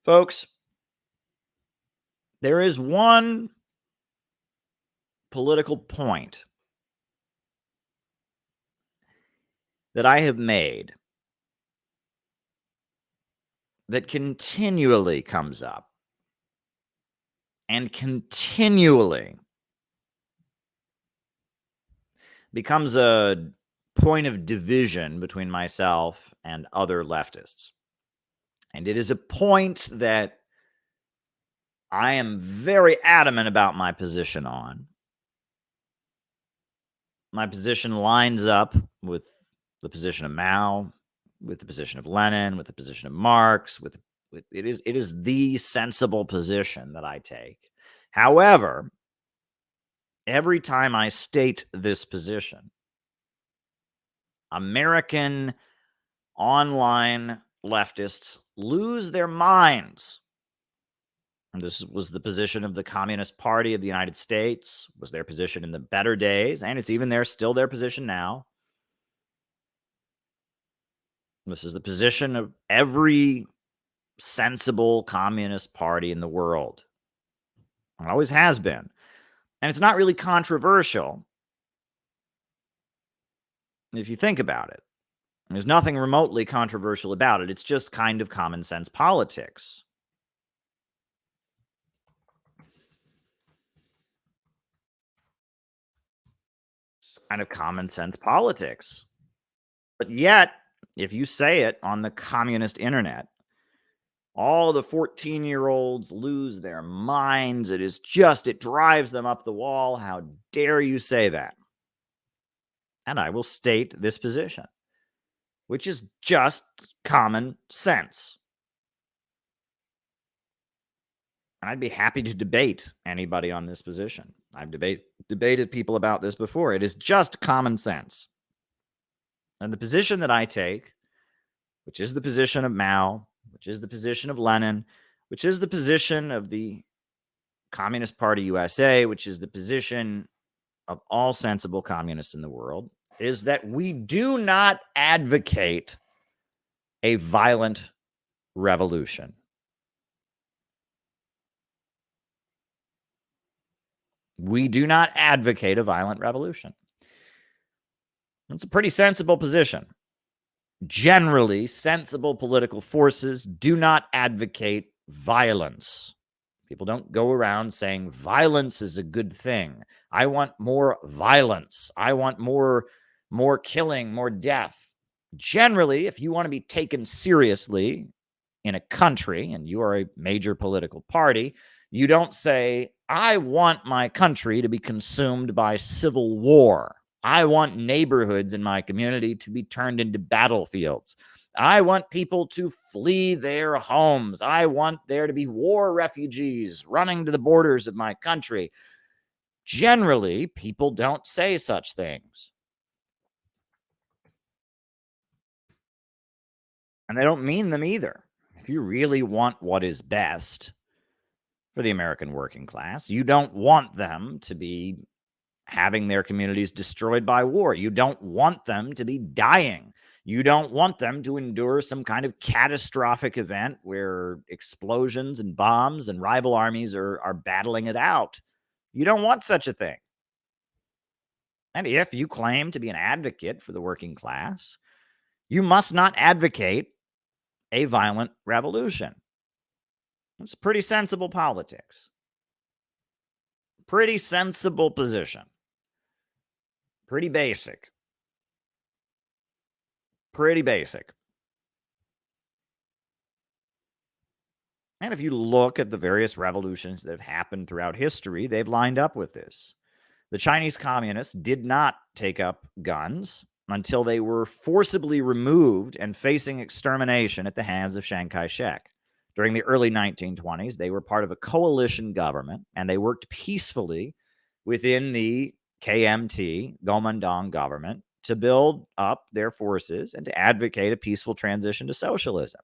Folks, there is one political point that I have made that continually comes up and continually becomes a point of division between myself and other leftists. And it is a point that I am very adamant about my position on. My position lines up with the position of Mao, with the position of Lenin, with the position of Marx, it is the sensible position that I take. However, every time I state this position, American online leftists lose their minds. And this was the position of the Communist Party of the United States, was their position in the better days, and it's even still their position now. This is the position of every sensible communist party in the world. It always has been. And it's not really controversial if you think about it. There's nothing remotely controversial about it. It's just kind of common sense politics. Kind of common sense politics. But yet, if you say it on the communist internet, all the 14-year-olds lose their minds. It drives them up the wall. How dare you say that? And I will state this position, which is just common sense. And I'd be happy to debate anybody on this position. I've debated people about this before. It is just common sense. And the position that I take, which is the position of Mao, which is the position of Lenin, which is the position of the Communist Party USA, which is the position of all sensible communists in the world, is that we do not advocate a violent revolution. We do not advocate a violent revolution. It's a pretty sensible position. Generally, sensible political forces do not advocate violence. People don't go around saying violence is a good thing. I want more violence. I want more killing, more death. Generally, if you want to be taken seriously in a country and you are a major political party, you don't say, I want my country to be consumed by civil war. I want neighborhoods in my community to be turned into battlefields. I want people to flee their homes. I want there to be war refugees running to the borders of my country. Generally, people don't say such things. And they don't mean them either. If you really want what is best for the American working class, you don't want them to be having their communities destroyed by war. You don't want them to be dying. You don't want them to endure some kind of catastrophic event where explosions and bombs and rival armies are battling it out. You don't want such a thing. And if you claim to be an advocate for the working class, you must not advocate a violent revolution. It's pretty sensible politics. Pretty sensible position. Pretty basic. Pretty basic. And if you look at the various revolutions that have happened throughout history, they've lined up with this. The Chinese communists did not take up guns until they were forcibly removed and facing extermination at the hands of Chiang Kai-shek. During the early 1920s, they were part of a coalition government, and they worked peacefully within the KMT, Kuomintang government, to build up their forces and to advocate a peaceful transition to socialism.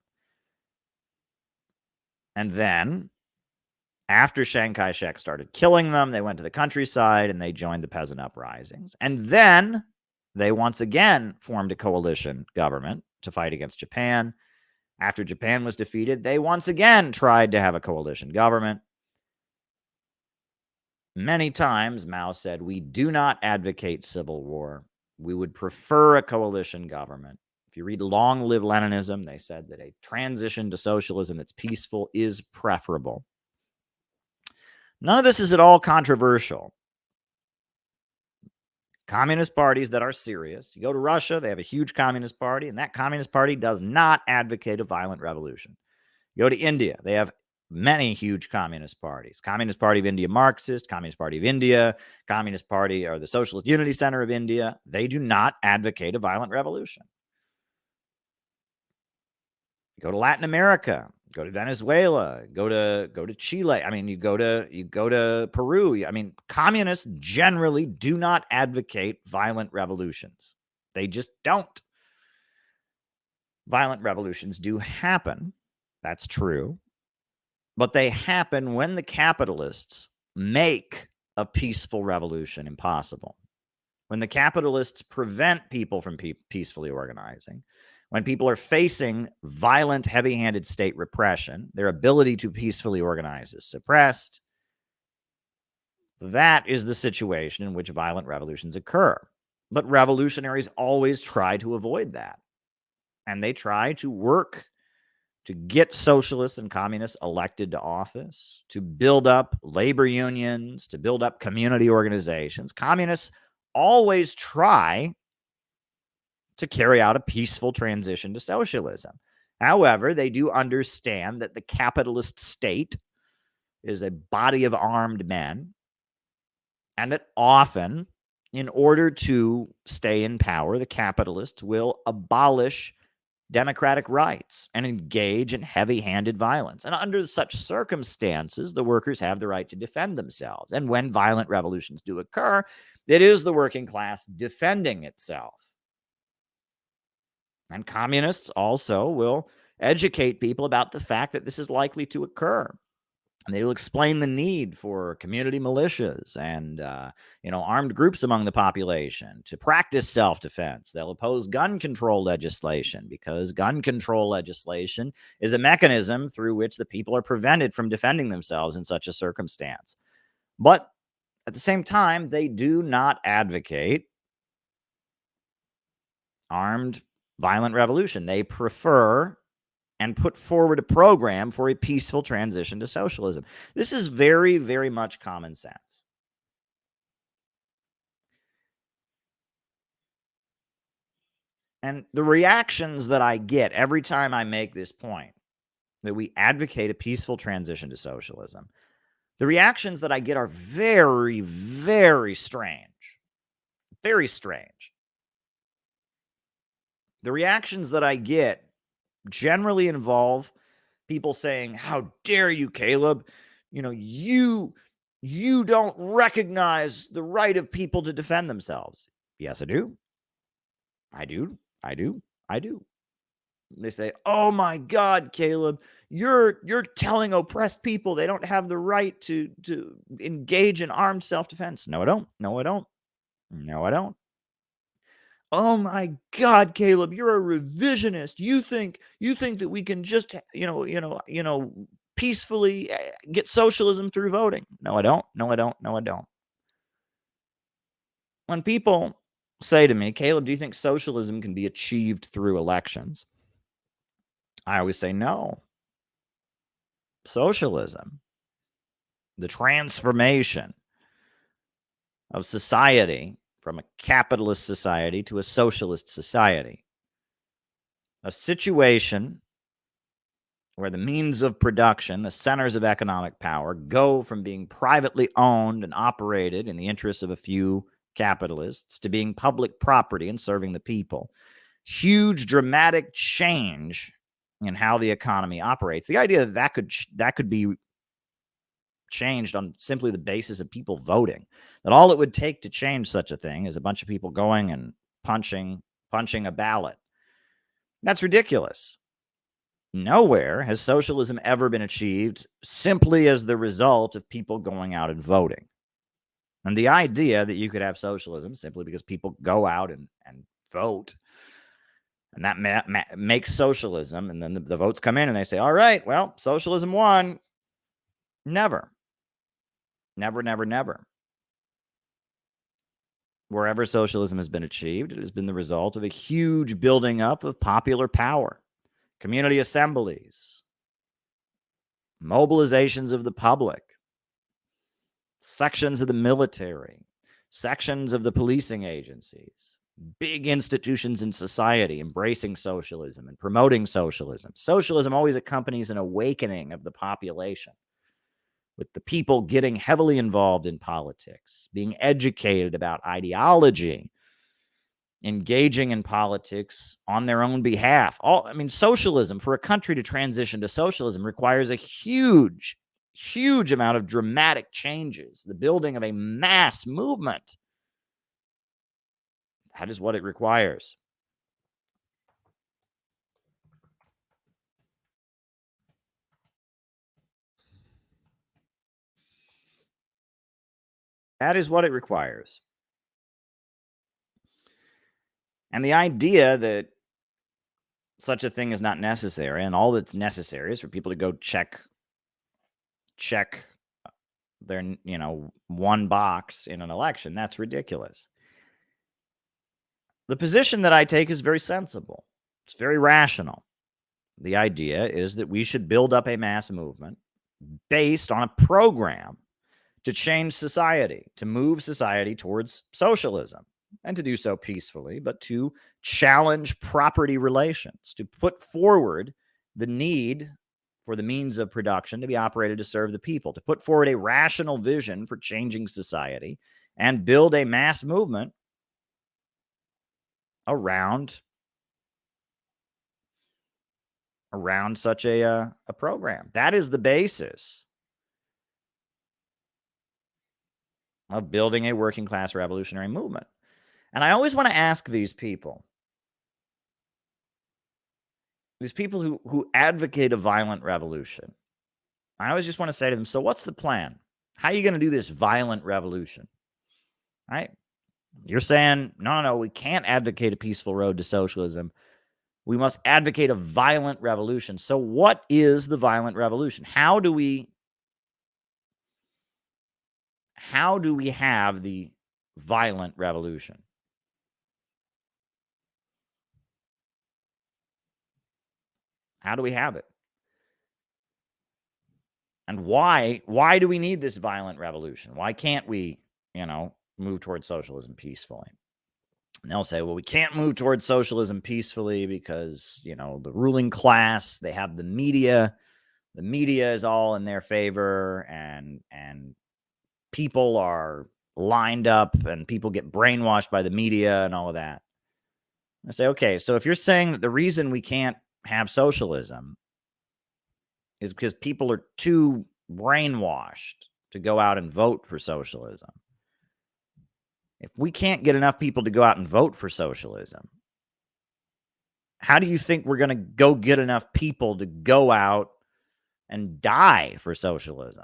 And then, after Chiang Kai-shek started killing them, they went to the countryside and they joined the peasant uprisings. And then they once again formed a coalition government to fight against Japan. After Japan was defeated, they once again tried to have a coalition government. Many times, Mao said, "We do not advocate civil war. We would prefer a coalition government." If you read Long Live Leninism, they said that a transition to socialism that's peaceful is preferable. None of this is at all controversial. Communist parties that are serious, you go to Russia, they have a huge communist party, and that communist party does not advocate a violent revolution. You go to India, they have many huge communist parties. Communist Party of India Marxist, Communist Party of India, Communist Party or the Socialist Unity Center of India. They do not advocate a violent revolution. You go to Latin America, go to Venezuela, go to Chile. I mean, you go to Peru. I mean, communists generally do not advocate violent revolutions. They just don't. Violent revolutions do happen. That's true. But they happen when the capitalists make a peaceful revolution impossible. When the capitalists prevent people from peacefully organizing, when people are facing violent, heavy-handed state repression, their ability to peacefully organize is suppressed. That is the situation in which violent revolutions occur. But revolutionaries always try to avoid that. And they try to work to get socialists and communists elected to office, to build up labor unions, to build up community organizations. Communists always try to carry out a peaceful transition to socialism. However, they do understand that the capitalist state is a body of armed men, and that often, in order to stay in power, the capitalists will abolish democratic rights and engage in heavy-handed violence. And under such circumstances, the workers have the right to defend themselves. And when violent revolutions do occur, it is the working class defending itself. And communists also will educate people about the fact that this is likely to occur. And they will explain the need for community militias and, armed groups among the population to practice self-defense. They'll oppose gun control legislation because gun control legislation is a mechanism through which the people are prevented from defending themselves in such a circumstance. But at the same time, they do not advocate armed violent revolution. They prefer and put forward a program for a peaceful transition to socialism. This is very, very much common sense. And the reactions that I get every time I make this point, that we advocate a peaceful transition to socialism, the reactions that I get are very, very strange. Very strange. The reactions that I get generally involve people saying, "How dare you, Caleb? You don't recognize the right of people to defend themselves." Yes, I do. I do. I do. I do. They say, "Oh my God, Caleb, you're telling oppressed people they don't have the right to engage in armed self-defense." No, I don't. No, I don't. No, I don't. "Oh my God, Caleb, you're a revisionist. You think that we can just, peacefully get socialism through voting." No, I don't. No, I don't. No, I don't. When people say to me, "Caleb, do you think socialism can be achieved through elections?" I always say no. Socialism, the transformation of society from a capitalist society to a socialist society, a situation where the means of production, the centers of economic power, go from being privately owned and operated in the interests of a few capitalists to being public property and serving the people. Huge, dramatic change in how the economy operates. The idea that that could be changed on simply the basis of people voting, that all it would take to change such a thing is a bunch of people going and punching a ballot. That's ridiculous. Nowhere has socialism ever been achieved simply as the result of people going out and voting. And the idea that you could have socialism simply because people go out and vote And that makes socialism. And then the votes come in and they say, all right, well, socialism won. Never. Never, never, never. Wherever socialism has been achieved, it has been the result of a huge building up of popular power, community assemblies, mobilizations of the public, sections of the military, sections of the policing agencies, big institutions in society embracing socialism and promoting socialism. Socialism always accompanies an awakening of the population, with the people getting heavily involved in politics, being educated about ideology, engaging in politics on their own behalf. Socialism, for a country to transition to socialism, requires a huge amount of dramatic changes, the building of a mass movement. That is what it requires. That is what it requires. And the idea that such a thing is not necessary, and all that's necessary is for people to go check their, one box in an election, that's ridiculous. The position that I take is very sensible. It's very rational. The idea is that we should build up a mass movement based on a program to change society, to move society towards socialism, and to do so peacefully, but to challenge property relations, to put forward the need for the means of production to be operated to serve the people, to put forward a rational vision for changing society, and build a mass movement around such a program. That is the basis of building a working class revolutionary movement. And I always want to ask these people who advocate a violent revolution, I always just want to say to them, so what's the plan? How are you going to do this violent revolution? Right? You're saying, no, we can't advocate a peaceful road to socialism. We must advocate a violent revolution. So what is the violent revolution? How do we have the violent revolution? How do we have it? And why do we need this violent revolution? Why can't we, move towards socialism peacefully? And they'll say, well, we can't move towards socialism peacefully because, the ruling class, they have the media. The media is all in their favor, and people are lined up and people get brainwashed by the media and all of that. I say, okay, so if you're saying that the reason we can't have socialism is because people are too brainwashed to go out and vote for socialism, if we can't get enough people to go out and vote for socialism, how do you think we're going to go get enough people to go out and die for socialism?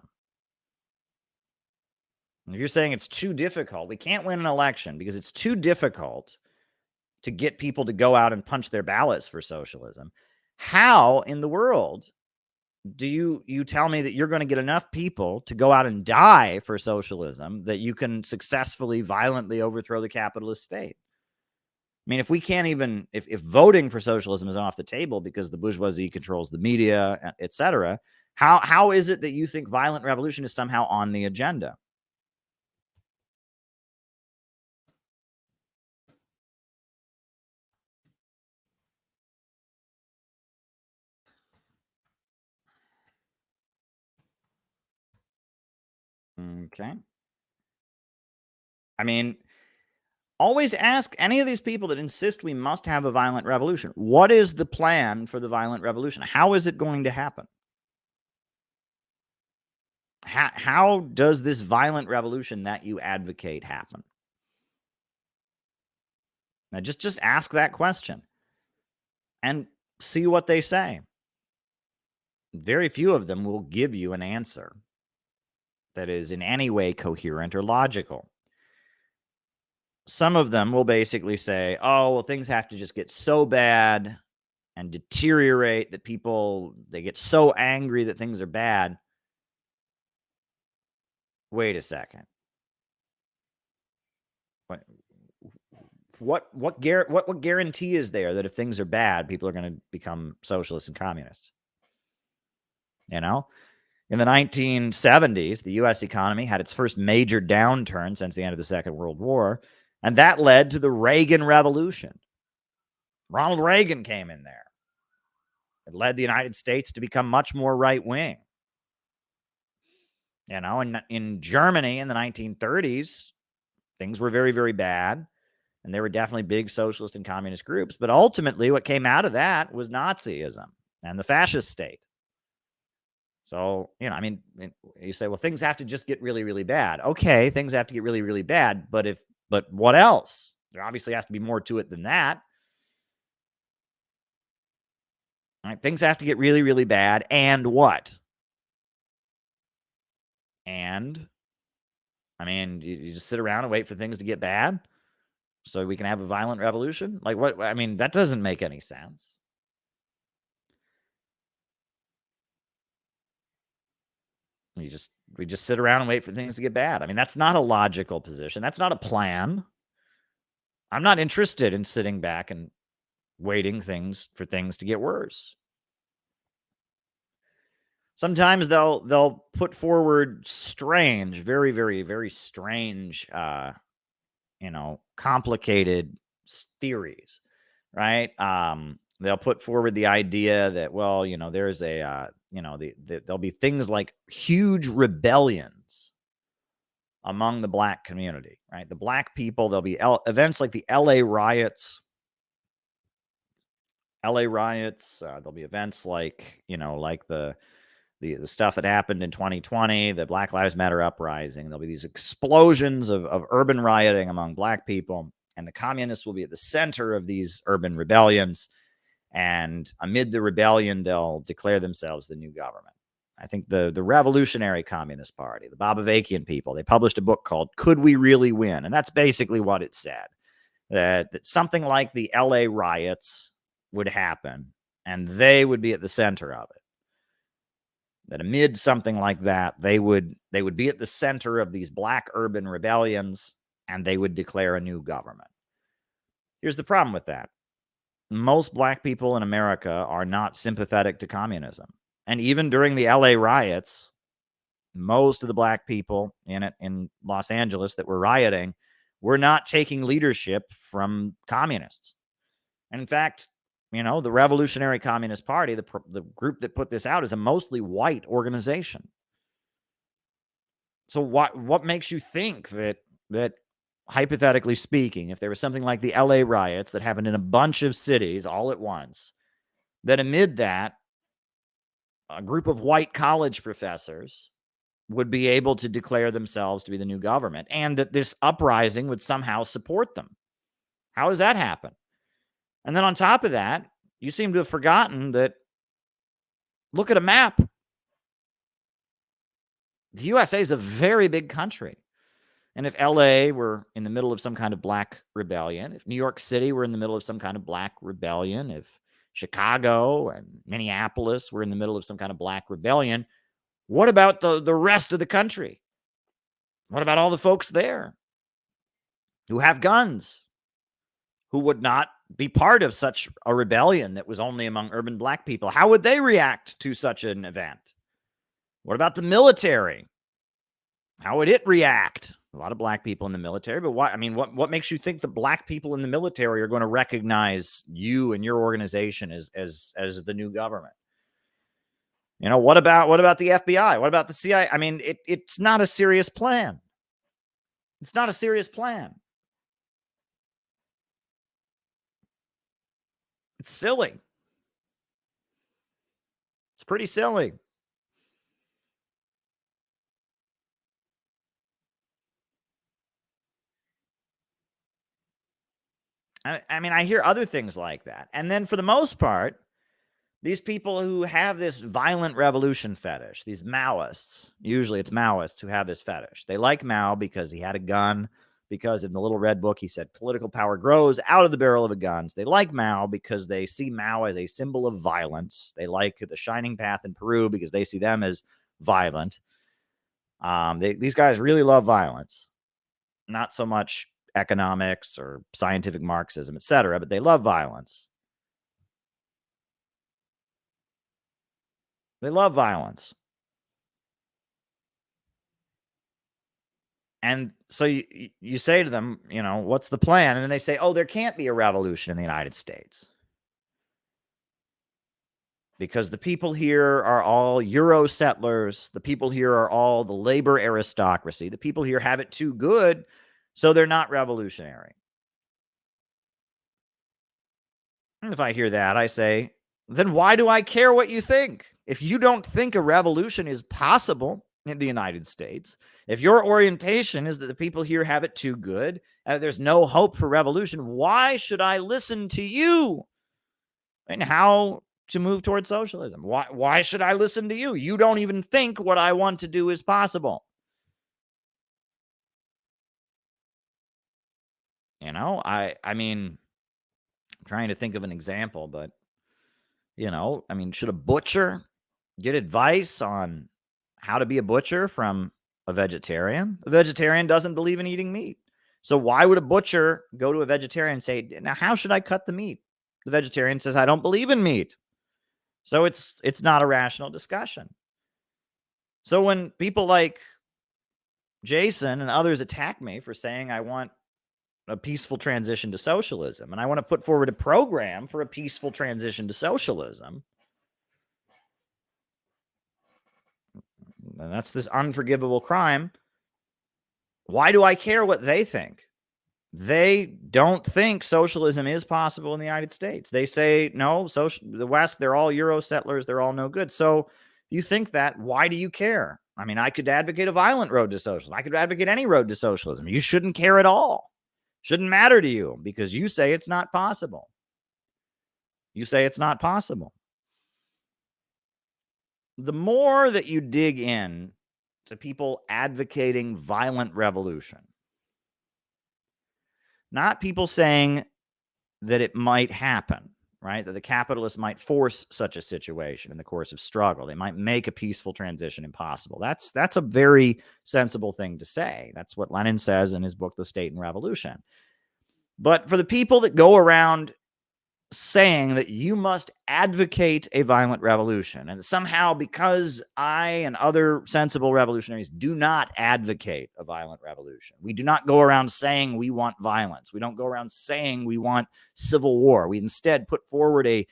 If you're saying it's too difficult, we can't win an election because it's too difficult to get people to go out and punch their ballots for socialism, how in the world do you tell me that you're going to get enough people to go out and die for socialism that you can successfully, violently overthrow the capitalist state? I mean, if we can't even, if voting for socialism is off the table because the bourgeoisie controls the media, etc., how is it that you think violent revolution is somehow on the agenda? Okay. I mean, always ask any of these people that insist we must have a violent revolution, what is the plan for the violent revolution? How is it going to happen? How does this violent revolution that you advocate happen? Now, just ask that question and see what they say. Very few of them will give you an answer that is in any way coherent or logical. some of them will basically say, oh, well, things have to just get so bad and deteriorate that they get so angry that things are bad. Wait a second. What guarantee is there that if things are bad, people are going to become socialists and communists? You know, in the 1970s, the U.S. economy had its first major downturn since the end of the Second World War, and that led to the Reagan Revolution. Ronald Reagan came in there. It led the United States to become much more right wing. You know, in Germany in the 1930s, things were very, very bad. And there were definitely big socialist and communist groups. But ultimately, what came out of that was Nazism and the fascist state. So, you know, I mean, you say, well, things have to just get really, really bad. Okay, things have to get really, really bad. But what else? There obviously has to be more to it than that. All right, things have to get really, really bad. And what? And, I mean, you just sit around and wait for things to get bad so we can have a violent revolution? Like, what? I mean, that doesn't make any sense. We just sit around and wait for things to get bad. I mean, that's not a logical position. That's not a plan. I'm not interested in sitting back and waiting for things to get worse. Sometimes they'll put forward strange, very, very, very strange, complicated theories, right? They'll put forward the idea that, well, there's there'll be things like huge rebellions among the black community, right? The black people, there'll be events like the LA riots. There'll be events like, like the stuff that happened in 2020, the Black Lives Matter uprising. There'll be these explosions of urban rioting among black people, and the communists will be at the center of these urban rebellions. And amid the rebellion, they'll declare themselves the new government. I think the Revolutionary Communist Party, the Bobavakian people, they published a book called Could We Really Win? And that's basically what it said, that something like the LA riots would happen, and they would be at the center of it. That amid something like that, they would be at the center of these black urban rebellions, and they would declare a new government. Here's the problem with that. Most black people in America are not sympathetic to communism. And even during the LA riots, most of the black people in Los Angeles that were rioting were not taking leadership from communists. And in fact, the Revolutionary Communist Party, the group that put this out, is a mostly white organization. So what makes you think that hypothetically speaking, if there was something like the LA riots that happened in a bunch of cities all at once, that amid that, a group of white college professors would be able to declare themselves to be the new government, and that this uprising would somehow support them? How does that happen? And then on top of that, you seem to have forgotten that, look at a map. The USA is a very big country. And if LA were in the middle of some kind of black rebellion, if New York City were in the middle of some kind of black rebellion, if Chicago and Minneapolis were in the middle of some kind of black rebellion, what about the rest of the country? What about all the folks there who have guns, who would not be part of such a rebellion that was only among urban black people? How would they react to such an event? What about the military? How would it react? A lot of black people in the military, but why? I mean, what makes you think the black people in the military are going to recognize you and your organization as the new government? What about the FBI? What about the CIA? I mean, it's not a serious plan. It's not a serious plan. It's silly. It's pretty silly. I mean, I hear other things like that. And then for the most part, these people who have this violent revolution fetish, these Maoists, usually it's Maoists who have this fetish. They like Mao because he had a gun, because in the Little Red Book, he said political power grows out of the barrel of a gun. They like Mao because they see Mao as a symbol of violence. They like the Shining Path in Peru because they see them as violent. These guys really love violence, not so much economics or scientific Marxism, etc., but they love violence. They love violence. And so you say to them, what's the plan? And then they say, oh, there can't be a revolution in the United States because the people here are all Euro settlers. The people here are all the labor aristocracy. The people here have it too good, so they're not revolutionary. And if I hear that, I say, then why do I care what you think? If you don't think a revolution is possible in the United States, if your orientation is that the people here have it too good, there's no hope for revolution, why should I listen to you and how to move towards socialism? Why should I listen to you? You don't even think what I want to do is possible. I mean, I'm trying to think of an example, but should a butcher get advice on how to be a butcher from a vegetarian? A vegetarian doesn't believe in eating meat. So why would a butcher go to a vegetarian and say, now, how should I cut the meat? The vegetarian says, I don't believe in meat. So it's not a rational discussion. So when people like Jason and others attack me for saying I want a peaceful transition to socialism, and I want to put forward a program for a peaceful transition to socialism, and that's this unforgivable crime, why do I care what they think? They don't think socialism is possible in the United States. They say, no, the West, they're all Euro settlers. They're all no good. So you think that, why do you care? I mean, I could advocate a violent road to socialism. I could advocate any road to socialism. You shouldn't care at all. Shouldn't matter to you because you say it's not possible. You say it's not possible. The more that you dig in to people advocating violent revolution, not people saying that it might happen, right? That the capitalists might force such a situation in the course of struggle. They might make a peaceful transition impossible. That's a very sensible thing to say. That's what Lenin says in his book, The State and Revolution. But for the people that go around saying that you must advocate a violent revolution, and somehow because I and other sensible revolutionaries do not advocate a violent revolution, we do not go around saying we want violence. We don't go around saying we want civil war. We instead put forward a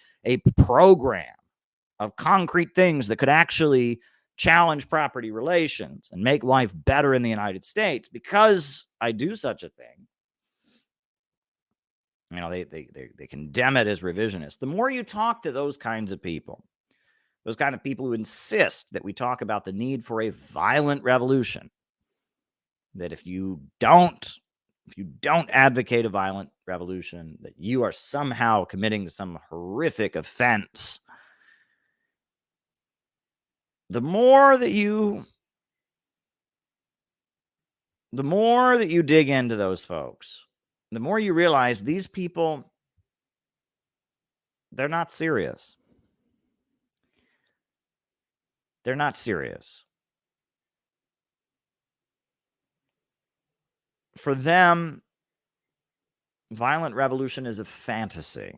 program of concrete things that could actually challenge property relations and make life better in the United States. Because I do such a thing, they condemn it as revisionist. The more you talk to those kinds of people who insist that we talk about the need for a violent revolution, that if you don't advocate a violent revolution, that you are somehow committing some horrific offense, the more that you dig into those folks, the more you realize these people, they're not serious. They're not serious. For them, violent revolution is a fantasy.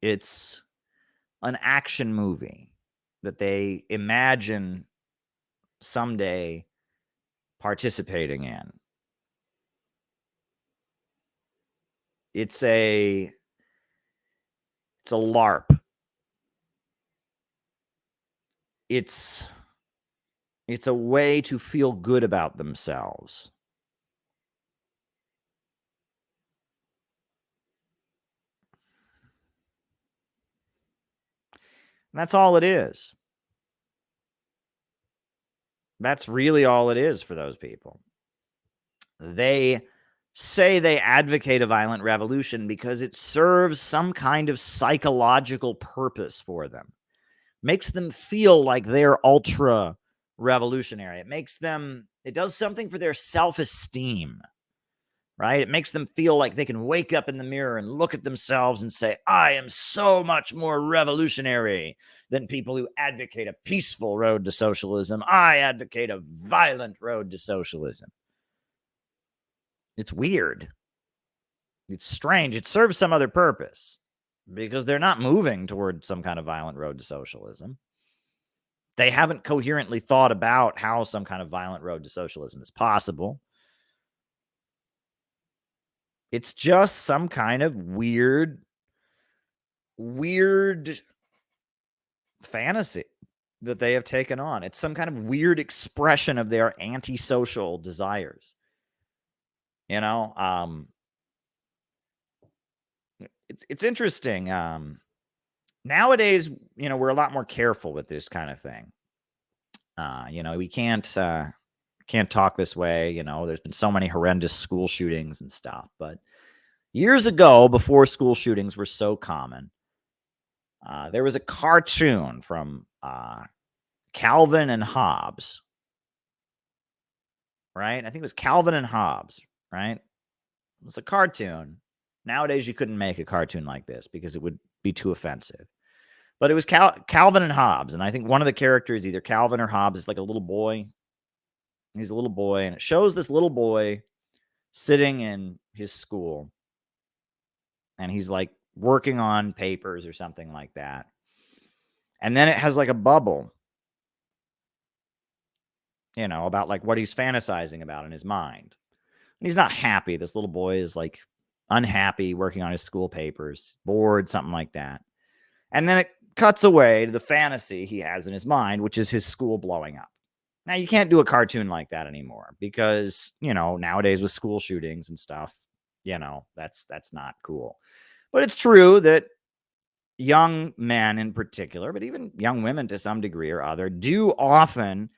It's an action movie that they imagine someday participating in. It's a LARP. It's a way to feel good about themselves. And that's all it is. That's really all it is for those people. They say they advocate a violent revolution because it serves some kind of psychological purpose for them. Makes them feel like they're ultra revolutionary. It does something for their self-esteem, right? It makes them feel like they can wake up in the mirror and look at themselves and say, I am so much more revolutionary than people who advocate a peaceful road to socialism. I advocate a violent road to socialism. It's weird. It's strange. It serves some other purpose because they're not moving toward some kind of violent road to socialism. They haven't coherently thought about how some kind of violent road to socialism is possible. It's just some kind of weird fantasy that they have taken on. It's some kind of weird expression of their antisocial desires. You know, it's interesting. Nowadays, we're a lot more careful with this kind of thing. We can't talk this way. There's been so many horrendous school shootings and stuff. But years ago, before school shootings were so common, there was a cartoon from Calvin and Hobbes, right? I think it was Calvin and Hobbes, right? It was a cartoon. Nowadays, you couldn't make a cartoon like this because it would be too offensive. But it was Calvin and Hobbes, and I think one of the characters, either Calvin or Hobbes, is like a little boy. He's a little boy, and it shows this little boy sitting in his school, and he's like working on papers or something like that. And then it has like a bubble, about like what he's fantasizing about in his mind. And he's not happy. This little boy is like unhappy working on his school papers, bored, something like that. And then it cuts away to the fantasy he has in his mind, which is his school blowing up. Now, you can't do a cartoon like that anymore because, nowadays with school shootings and stuff, that's not cool. But it's true that young men in particular, but even young women to some degree or other, do often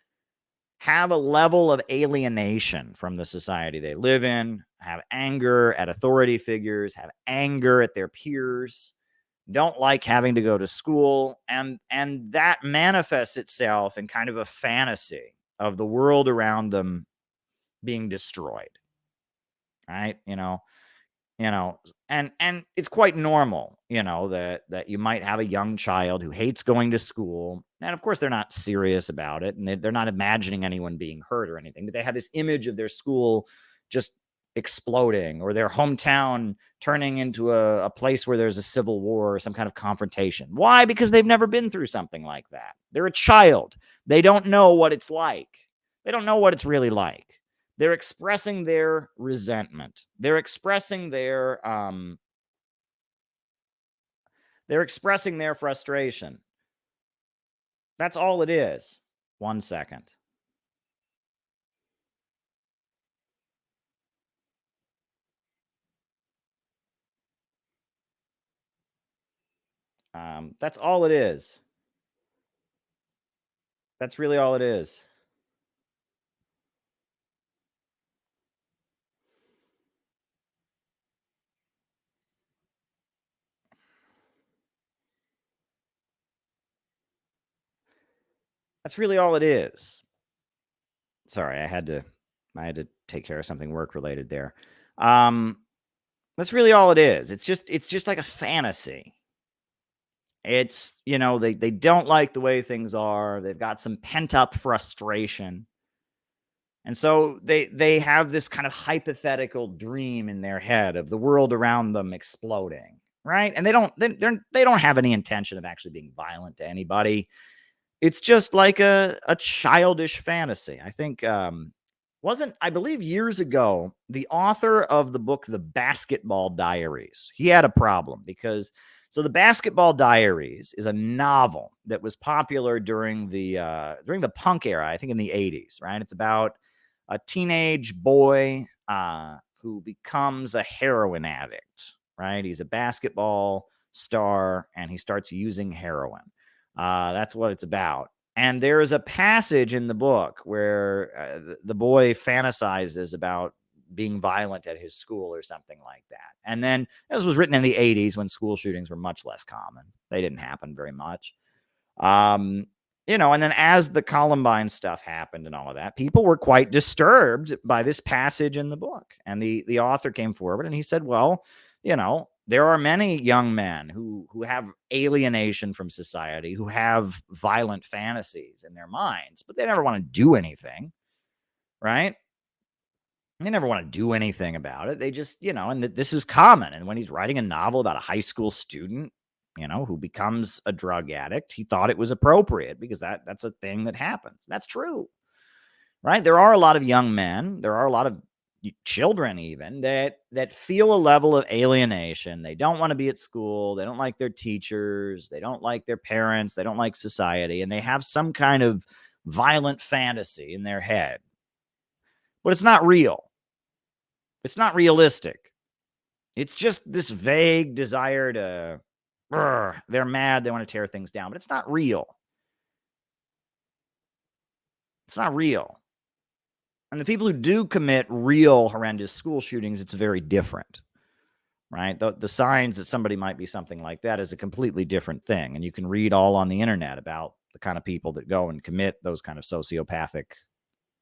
have a level of alienation from the society they live in, have anger at authority figures, have anger at their peers, don't like having to go to school, and that manifests itself in kind of a fantasy of the world around them being destroyed, right? And it's quite normal, that you might have a young child who hates going to school, and of course they're not serious about it, and they're not imagining anyone being hurt or anything, but they have this image of their school just exploding or their hometown turning into a place where there's a civil war or some kind of confrontation. Why? Because they've never been through something like that. They're a child. They don't know what it's like. They don't know what it's really like. They're expressing their resentment. They're expressing their frustration. That's all it is. 1 second. That's all it is. That's really all it is. That's really all it is. Sorry, I had to take care of something work related there. That's really all it is. It's just like a fantasy. It's, they don't like the way things are. They've got some pent up frustration. And so they have this kind of hypothetical dream in their head of the world around them exploding, right? And they don't have any intention of actually being violent to anybody. It's just like a childish fantasy. I think I believe years ago, the author of the book The Basketball Diaries, he had a problem because the Basketball Diaries is a novel that was popular during the punk era, I think in the 80s, right? It's about a teenage boy who becomes a heroin addict, right? He's a basketball star and he starts using heroin. That's what it's about. And there is a passage in the book where the boy fantasizes about being violent at his school or something like that. And then this was written in the 80s when school shootings were much less common. They didn't happen very much. And then as the Columbine stuff happened and all of that, people were quite disturbed by this passage in the book. And the author came forward and he said, well, there are many young men who have alienation from society, who have violent fantasies in their minds, but they never want to do anything, right? They never want to do anything about it. They just, and this is common. And when he's writing a novel about a high school student, who becomes a drug addict, he thought it was appropriate because that's a thing that happens. That's true, right? There are a lot of young men, there are a lot of children even that feel a level of alienation. They don't want to be at school. They don't like their teachers. They don't like their parents. They don't like society. And they have some kind of violent fantasy in their head. But it's not real. It's not realistic. It's just this vague desire to, they're mad. They want to tear things down, but it's not real. It's not real. And the people who do commit real horrendous school shootings, it's very different, right? The signs that somebody might be something like that is a completely different thing. And you can read all on the internet about the kind of people that go and commit those kind of sociopathic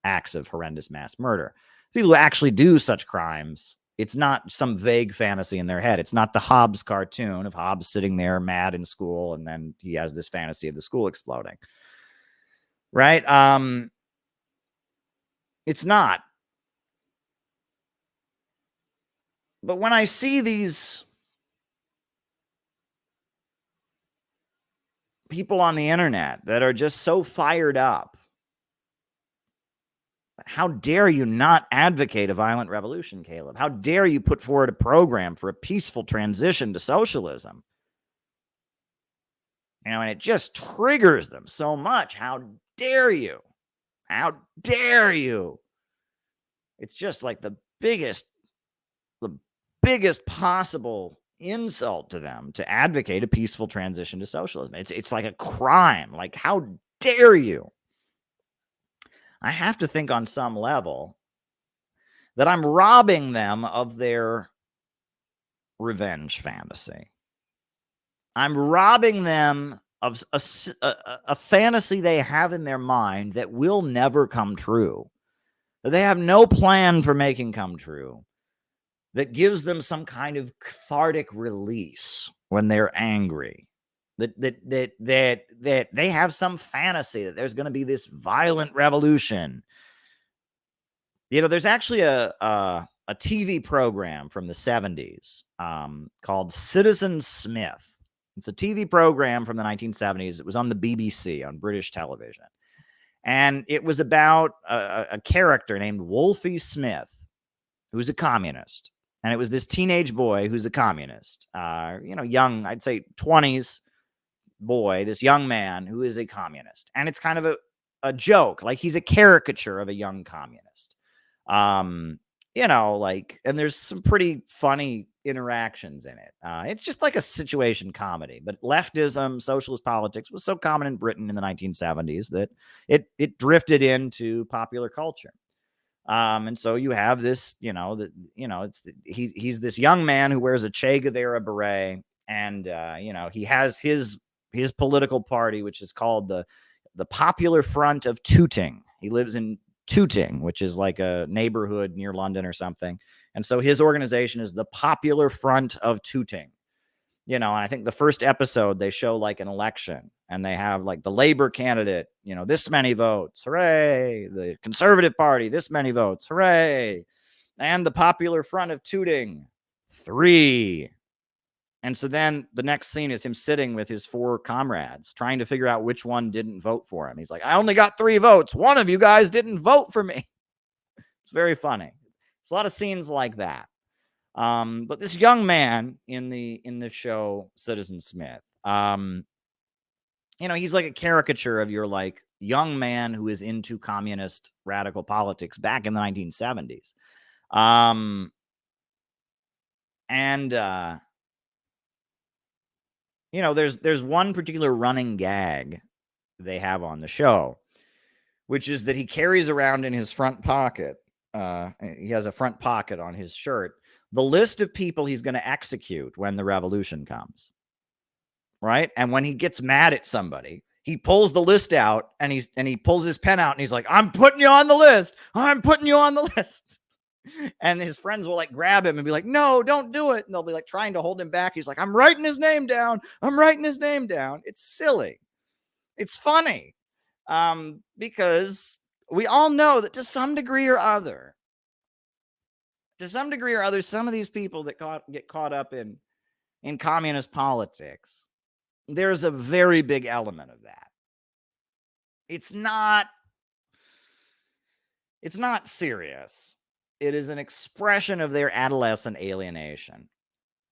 acts of horrendous mass murder. People who actually do such crimes, it's not some vague fantasy in their head. It's not the Hobbes cartoon of Hobbes sitting there mad in school and then he has this fantasy of the school exploding, right? It's not. But when I see these people on the internet that are just so fired up, how dare you not advocate a violent revolution, Caleb? How dare you put forward a program for a peaceful transition to socialism? And it just triggers them so much. How dare you? How dare you? It's just like the biggest possible insult to them to advocate a peaceful transition to socialism. It's like a crime. Like, how dare you? I have to think on some level that I'm robbing them of their revenge fantasy. I'm robbing them of a fantasy they have in their mind that will never come true, that they have no plan for making come true, that gives them some kind of cathartic release when they're angry. That they have some fantasy that there's going to be this violent revolution. There's actually a TV program from the 70s called Citizen Smith. It's a TV program from the 1970s. It was on the BBC, on British television. And it was about a character named Wolfie Smith, who's a communist. And it was this teenage boy who's a communist, young, I'd say 20s boy, this young man who is a communist. And it's kind of a joke, like he's a caricature of a young communist. And there's some pretty funny interactions in it. It's just like a situation comedy, but leftism, socialist politics was so common in Britain in the 1970s that it drifted into popular culture. And so you have this, he's this young man who wears a Che Guevara beret, and he has his political party, which is called the Popular Front of Tooting. He lives in Tooting, which is like a neighborhood near London or something. And so his organization is the Popular Front of Tooting. And I think the first episode, they show like an election and they have like the Labor candidate, this many votes, hooray. The Conservative Party, this many votes, hooray. And the Popular Front of Tooting, 3. And so then the next scene is him sitting with his 4 comrades trying to figure out which one didn't vote for him. He's like, I only got 3 votes. One of you guys didn't vote for me. It's very funny. It's a lot of scenes like that. But this young man in the show Citizen Smith, he's like a caricature of your like young man who is into communist radical politics back in the 1970s. There's one particular running gag they have on the show, which is that he carries around in his front pocket. He has a front pocket on his shirt, the list of people he's going to execute when the revolution comes. Right. And when he gets mad at somebody, he pulls the list out and he pulls his pen out and he's like, I'm putting you on the list. I'm putting you on the list. And his friends will like grab him and be like, no, don't do it. And they'll be like trying to hold him back. He's like, I'm writing his name down. I'm writing his name down. It's silly. It's funny. Because we all know that to some degree or other, some of these people that get caught up in communist politics, there's a very big element of that. It's not serious. It is an expression of their adolescent alienation.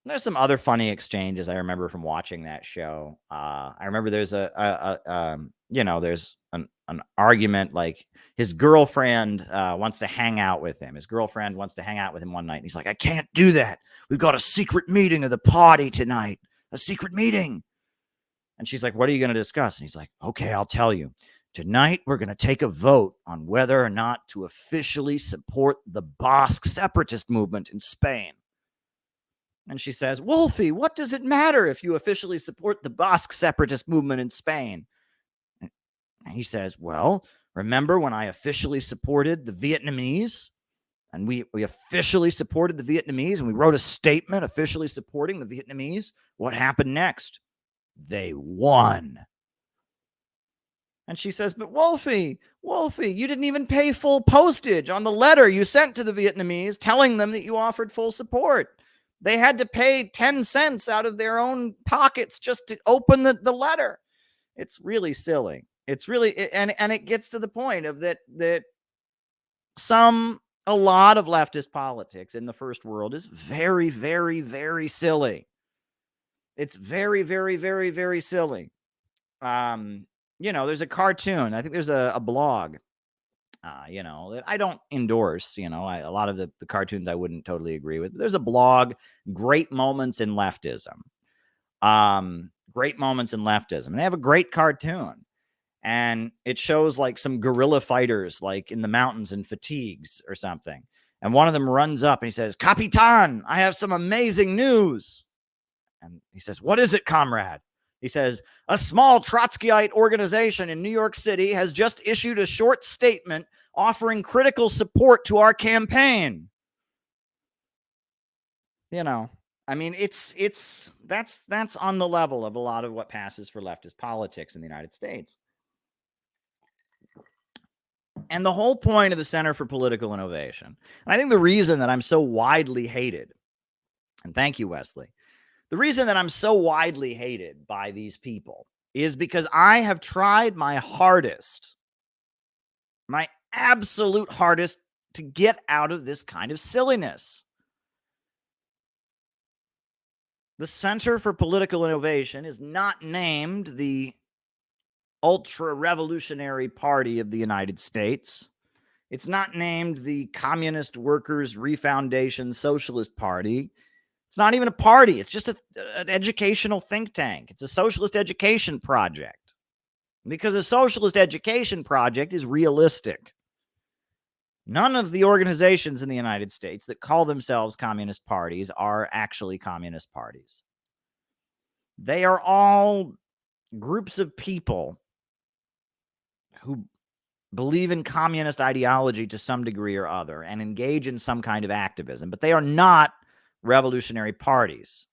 There's some other funny exchanges I remember from watching that show. I remember there's there's an argument, like his girlfriend wants to hang out with him. His girlfriend wants to hang out with him one night. And he's like, I can't do that. We've got a secret meeting of the party tonight. A secret meeting. And she's like, what are you going to discuss? And he's like, okay, I'll tell you. Tonight, we're going to take a vote on whether or not to officially support the Basque separatist movement in Spain. And she says, Wolfie, what does it matter if you officially support the Basque separatist movement in Spain? And he says, well, remember when I officially supported the Vietnamese? And we officially supported the Vietnamese, and we wrote a statement officially supporting the Vietnamese. What happened next? They won. And she says, but Wolfie, you didn't even pay full postage on the letter you sent to the Vietnamese telling them that you offered full support. They had to pay 10 cents out of their own pockets just to open the letter. It's really silly. It's really, and it gets to the point of that a lot of leftist politics in the first world is very, very, very silly. It's very, very, very, very silly. There's a cartoon. I think there's a blog, that I don't endorse. A lot of the cartoons I wouldn't totally agree with. But there's a blog, Great Moments in Leftism. Great Moments in Leftism. And they have a great cartoon. And it shows like some guerrilla fighters like in the mountains in fatigues or something. And one of them runs up and he says, Capitan, I have some amazing news. And he says, what is it, comrade? He says, a small Trotskyite organization in New York City has just issued a short statement offering critical support to our campaign. That's on the level of a lot of what passes for leftist politics in the United States. And the whole point of the Center for Political Innovation, and I think the reason that I'm so widely hated, and thank you, Wesley, the reason that I'm so widely hated by these people is because I have tried my hardest, my absolute hardest, to get out of this kind of silliness. The Center for Political Innovation is not named the ultra-revolutionary party of the United States. It's not named the Communist Workers' Refoundation Socialist Party. It's not even a party. It's just an educational think tank. It's a socialist education project. Because a socialist education project is realistic. None of the organizations in the United States that call themselves communist parties are actually communist parties. They are all groups of people who believe in communist ideology to some degree or other and engage in some kind of activism, but they are not revolutionary parties.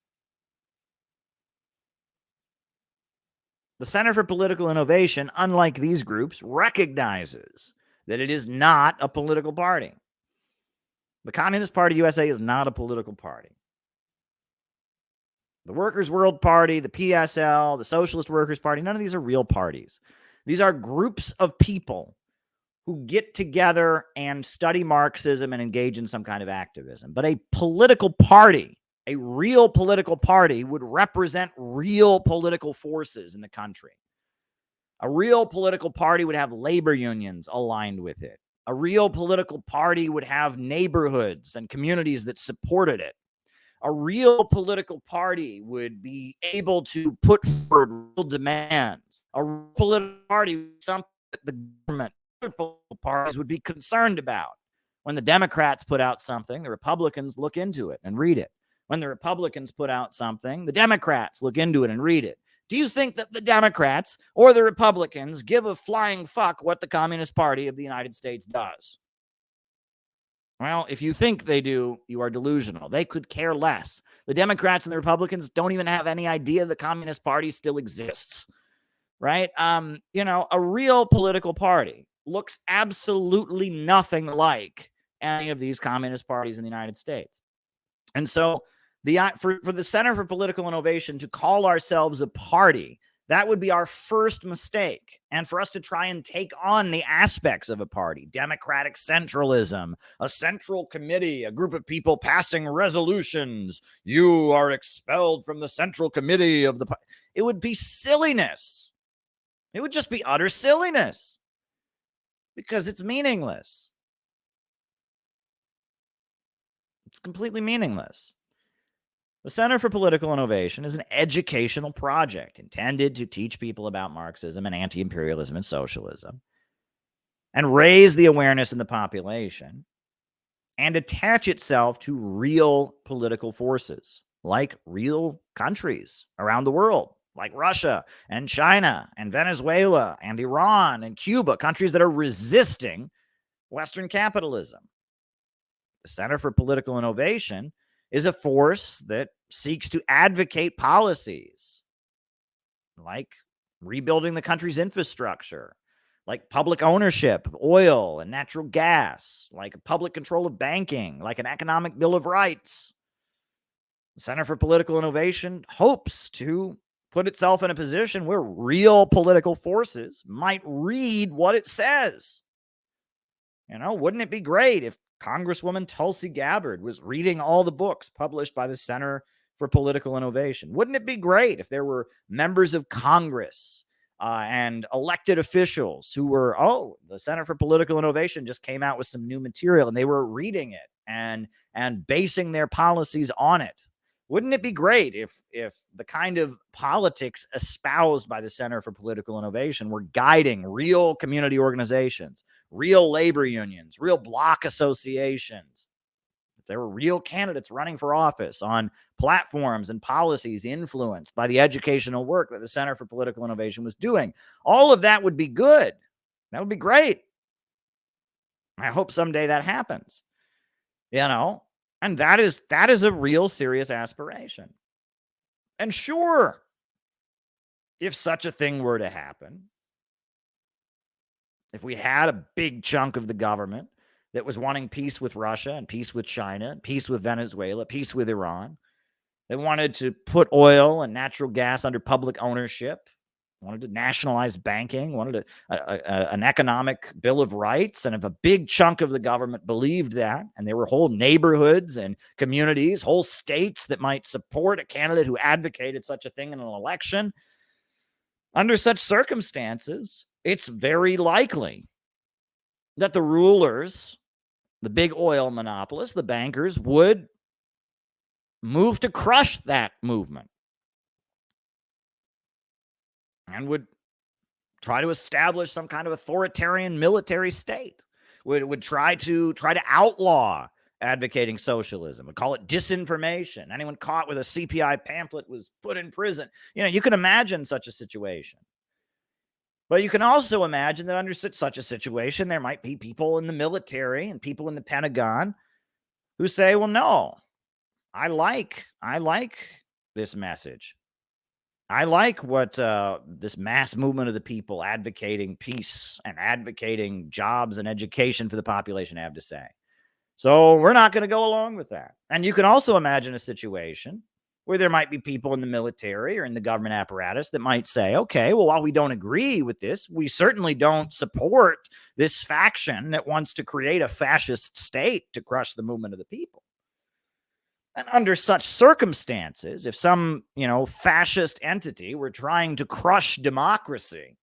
The Center for Political Innovation, unlike these groups, recognizes that it is not a political party. The Communist Party USA is not a political party. The Workers' World Party, the PSL, the Socialist Workers' Party, none of these are real parties. These are groups of people who get together and study Marxism and engage in some kind of activism. But a political party, a real political party, would represent real political forces in the country. A real political party would have labor unions aligned with it. A real political party would have neighborhoods and communities that supported it. A real political party would be able to put forward real demands. A real political party would be something that the government, other political parties would be concerned about. When the Democrats put out something, the Republicans look into it and read it. When the Republicans put out something, the Democrats look into it and read it. Do you think that the Democrats or the Republicans give a flying fuck what the Communist Party of the United States does? Well, if you think they do, you are delusional. They could care less. The Democrats and the Republicans don't even have any idea the Communist Party still exists, right? A real political party looks absolutely nothing like any of these communist parties in the United States. And so for the Center for Political Innovation to call ourselves a party, that would be our first mistake. And for us to try and take on the aspects of a party, democratic centralism, a central committee, a group of people passing resolutions, you are expelled from the central committee of the party. It would be silliness. It would just be utter silliness because it's meaningless. It's completely meaningless. The Center for Political Innovation is an educational project intended to teach people about Marxism and anti-imperialism and socialism and raise the awareness in the population and attach itself to real political forces like real countries around the world, like Russia and China and Venezuela and Iran and Cuba, countries that are resisting Western capitalism. The Center for Political Innovation is a force that seeks to advocate policies like rebuilding the country's infrastructure, like public ownership of oil and natural gas, like public control of banking, like an economic bill of rights. The Center for Political Innovation hopes to put itself in a position where real political forces might read what it says. Wouldn't it be great if Congresswoman Tulsi Gabbard was reading all the books published by the Center for Political Innovation? Wouldn't it be great if there were members of Congress and elected officials who were, the Center for Political Innovation just came out with some new material and they were reading it and basing their policies on it? Wouldn't it be great if the kind of politics espoused by the Center for Political Innovation were guiding real community organizations, real labor unions, real bloc associations? If there were real candidates running for office on platforms and policies influenced by the educational work that the Center for Political Innovation was doing, all of that would be good. That would be great. I hope someday that happens. And that is a real serious aspiration. And sure, if such a thing were to happen, if we had a big chunk of the government that was wanting peace with Russia and peace with China, peace with Venezuela, peace with Iran, that wanted to put oil and natural gas under public ownership, wanted to nationalize banking, wanted an economic bill of rights. And if a big chunk of the government believed that, and there were whole neighborhoods and communities, whole states that might support a candidate who advocated such a thing in an election, under such circumstances, it's very likely that the rulers, the big oil monopolists, the bankers, would move to crush that movement and would try to establish some kind of authoritarian military state, would try to outlaw advocating socialism, would call it disinformation. Anyone caught with a CPI pamphlet was put in prison. You can imagine such a situation. But you can also imagine that under such a situation, there might be people in the military and people in the Pentagon who say, well, no, I like this message. I like what this mass movement of the people advocating peace and advocating jobs and education for the population have to say. So we're not going to go along with that. And you can also imagine a situation where there might be people in the military or in the government apparatus that might say, okay, well, while we don't agree with this, we certainly don't support this faction that wants to create a fascist state to crush the movement of the people. And under such circumstances, if some, fascist entity were trying to crush democracy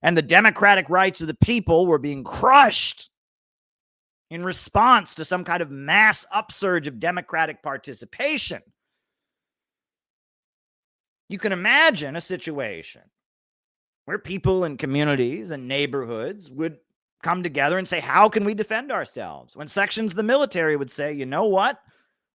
and the democratic rights of the people were being crushed in response to some kind of mass upsurge of democratic participation, you can imagine a situation where people in communities and neighborhoods would come together and say, how can we defend ourselves? When sections of the military would say, you know what?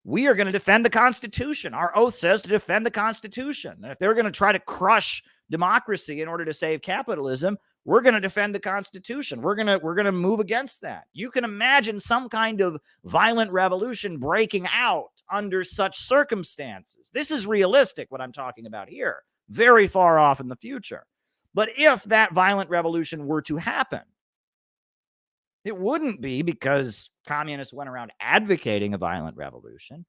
we are going to defend the Constitution. Our oath says to defend the Constitution. And if they're going to try to crush democracy in order to save capitalism, we're going to defend the Constitution. We're going to move against that. You can imagine some kind of violent revolution breaking out under such circumstances. This is realistic, what I'm talking about here. Very far off in the future. But if that violent revolution were to happen, it wouldn't be because communists went around advocating a violent revolution.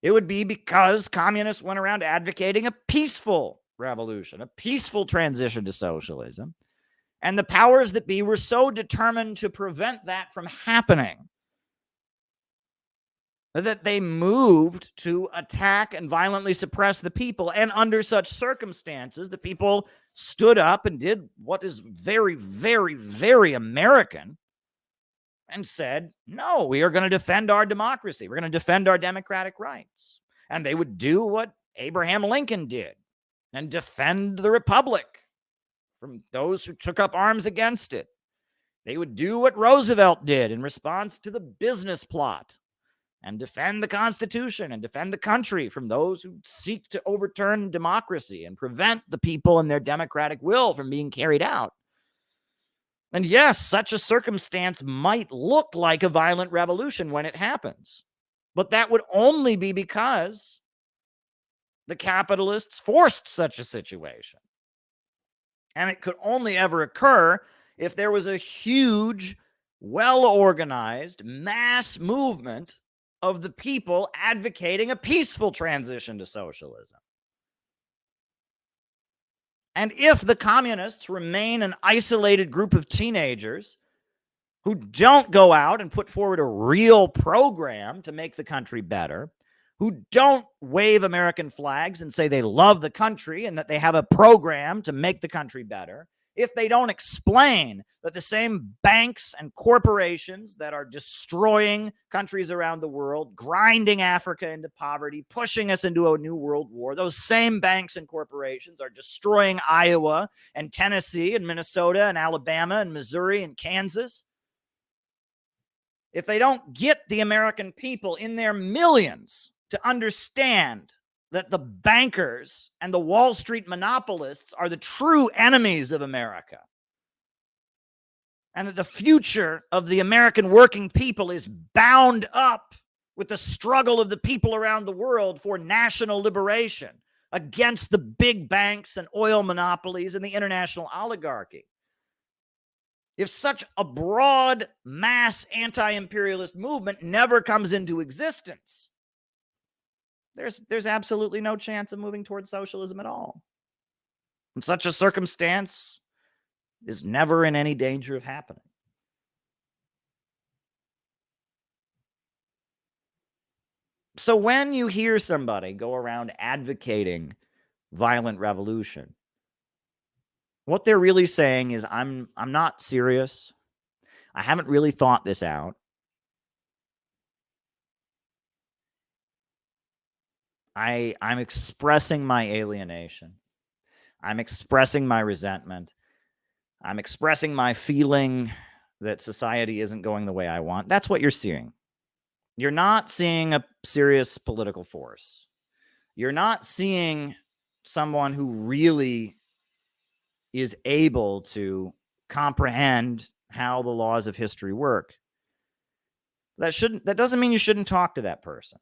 It would be because communists went around advocating a peaceful revolution, a peaceful transition to socialism. And the powers that be were so determined to prevent that from happening that they moved to attack and violently suppress the people. And under such circumstances, the people stood up and did what is very, very, very American and said, no, we are going to defend our democracy. We're going to defend our democratic rights. And they would do what Abraham Lincoln did and defend the republic from those who took up arms against it. They would do what Roosevelt did in response to the business plot and defend the Constitution and defend the country from those who seek to overturn democracy and prevent the people and their democratic will from being carried out. And yes, such a circumstance might look like a violent revolution when it happens, but that would only be because the capitalists forced such a situation. And it could only ever occur if there was a huge, well-organized mass movement of the people advocating a peaceful transition to socialism. And if the communists remain an isolated group of teenagers who don't go out and put forward a real program to make the country better, who don't wave American flags and say they love the country and that they have a program to make the country better, if they don't explain that the same banks and corporations that are destroying countries around the world, grinding Africa into poverty, pushing us into a new world war, those same banks and corporations are destroying Iowa and Tennessee and Minnesota and Alabama and Missouri and Kansas. If they don't get the American people in their millions to understand that the bankers and the Wall Street monopolists are the true enemies of America, and that the future of the American working people is bound up with the struggle of the people around the world for national liberation against the big banks and oil monopolies and the international oligarchy. If such a broad mass anti-imperialist movement never comes into existence, there's absolutely no chance of moving towards socialism at all. And such a circumstance is never in any danger of happening. So when you hear somebody go around advocating violent revolution, what they're really saying is, I'm not serious. I haven't really thought this out. I'm expressing my alienation. I'm expressing my resentment. I'm expressing my feeling that society isn't going the way I want. That's what you're seeing. You're not seeing a serious political force. You're not seeing someone who really is able to comprehend how the laws of history work. That doesn't mean you shouldn't talk to that person.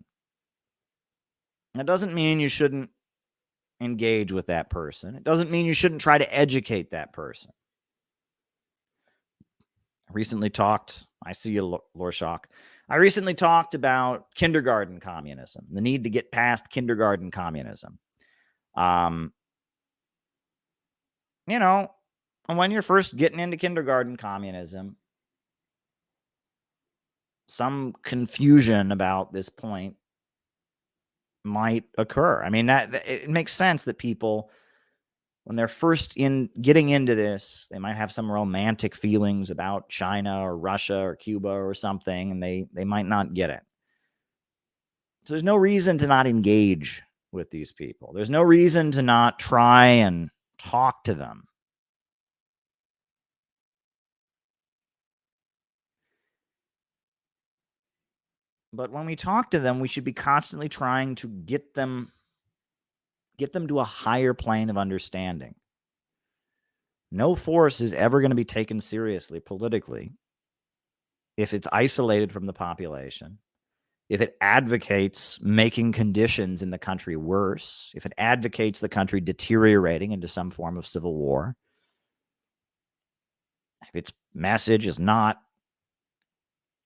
That doesn't mean you shouldn't engage with that person. It doesn't mean you shouldn't try to educate that person. I recently talked, I see you, Lorshock. I recently talked about kindergarten communism, the need to get past kindergarten communism. You know, when you're first getting into kindergarten communism, some confusion about this point might occur. I mean, that it makes sense that people, when they're first getting into this, they might have some romantic feelings about China or Russia or Cuba or something, and they might not get it. So there's no reason to not engage with these people. There's no reason to not try and talk to them. But when we talk to them, we should be constantly trying to get them to a higher plane of understanding. No force is ever going to be taken seriously politically if it's isolated from the population, if it advocates making conditions in the country worse, if it advocates the country deteriorating into some form of civil war, if its message is not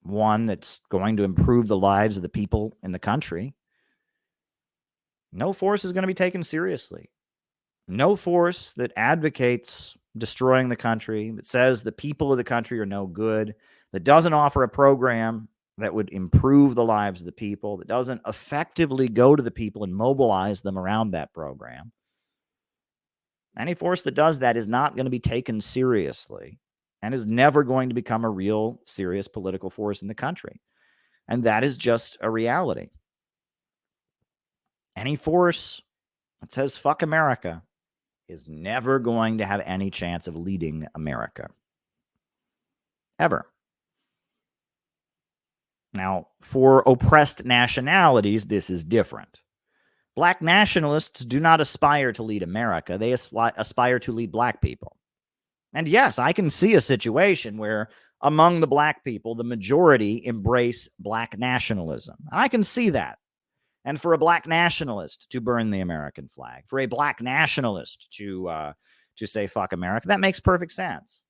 one that's going to improve the lives of the people in the country, no force is going to be taken seriously. No force that advocates destroying the country, that says the people of the country are no good, that doesn't offer a program that would improve the lives of the people, that doesn't effectively go to the people and mobilize them around that program. Any force that does that is not going to be taken seriously and is never going to become a real serious political force in the country. And that is just a reality. Any force that says fuck America is never going to have any chance of leading America. Ever. Now, for oppressed nationalities, this is different. Black nationalists do not aspire to lead America. They aspire to lead black people. And yes, I can see a situation where among the black people, the majority embrace black nationalism. I can see that. And for a black nationalist to burn the American flag, for a black nationalist to say fuck America, that makes perfect sense.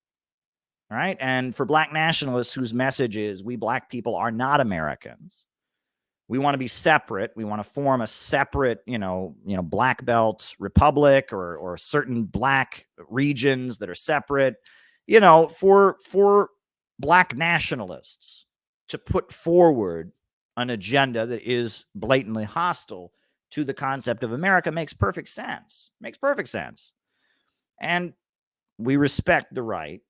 All right. And for black nationalists whose message is we black people are not Americans. We want to be separate. We want to form a separate, black belt republic or certain black regions that are separate. For black nationalists to put forward an agenda that is blatantly hostile to the concept of America makes perfect sense. Makes perfect sense. And we respect the right